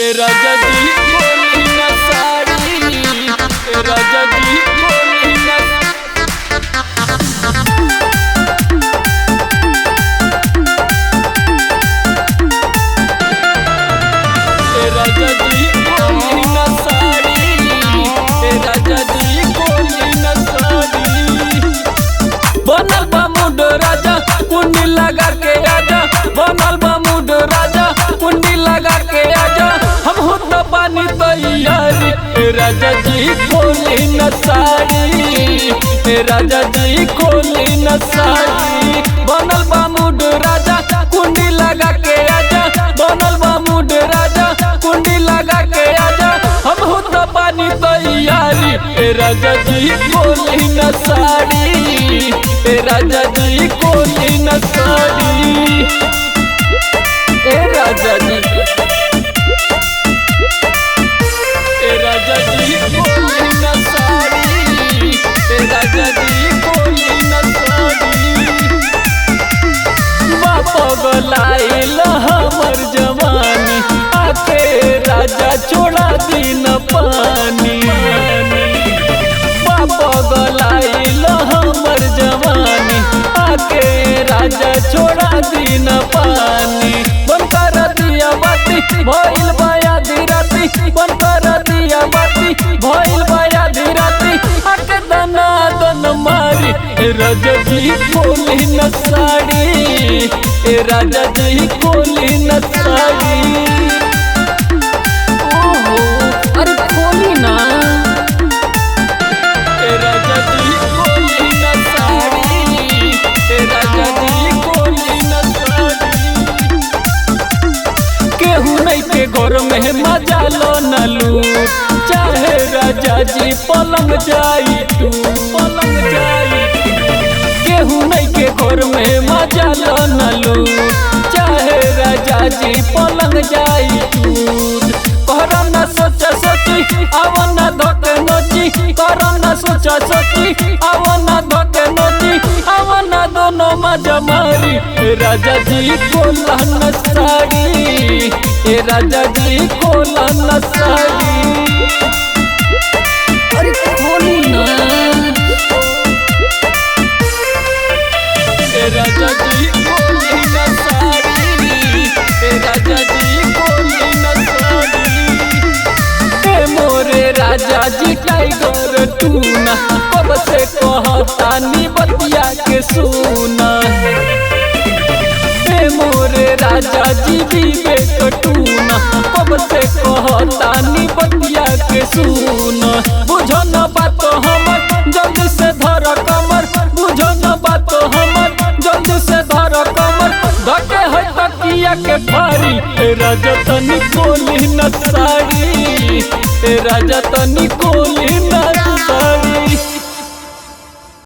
ए राजा जी खोली ना साड़ी, ए राजा जी खोली ना, ए राजा जी खोली ना साड़ी, ए राजा जी खोली ना साड़ी। बनल बा मूड राजा कुंडी लगा के आजा, बनल बा मूड राजा कुंडी लगा के आजा, हम हो तो पानी तैयार। ए राजा जी खोली न साड़ी, ए राजा जी खोली न साड़ी। बनल बा मूड राजा कुंडी लगा के आजा, बनल बा मूड राजा कुंडी लगा के आजा, हम हो तो पानी तैयार। ए राजा जी खोली न साड़ी, ए राजा जी खोली न साड़ी, ए राजा जी, ए राजा जी खोली न साड़ी, ए राजा जी खोली न साड़ी। बाप गलाइल हमर जवानी, आके राजा छोड़ा दिन पानी। बाप गलाइल हमर जवानी, आके राजा छोड़ा दिन पानी। बन कर दिया बाती भइल बाया धीराती, बन कर दिया बाती भइल बाया धीराती, आके दना दन मारी। ए राजा जी खोली न साड़ी, ए राजा जी खोली न साड़ी। ओहो अरे खोली ना, ए राजा जी खोली न साड़ी, ए राजा जी खोली न साड़ी। केहू नहीं के घर में मजा लो न लूट, चाहे राजा जी पलंग जाई तू, पलंग जाई। केहू नहीं के घर में मजा लो न लूट, चाहे राजा जी पलंग जाई टूट। कर न सोच सोची आव न धोके नोची, कर न सोच सोची आव न धोके नोची, आव न दोनों मजा मारी। ए राजा जी खोला न साड़ी, ए राजा जी खोला न साड़ी। अरे खोली ना, ए राजा जी खोली न साड़ी, ए राजा जी खोली न साड़ी। ए मोरे राजा जी टाइगर टूना, कब से कहता नी बतिया के सुना। ए मोरे राजा जी विवेक टूना, कब से कहता नी बतिया के सुना। बुझो न बात हमर जल्दी से धर कमर, बुझो न बात हमर जल्दी से धर कमर, धके है तकिया के फारी। ए राजा तनी खोली न साड़ी, ए राजा तनी खोली न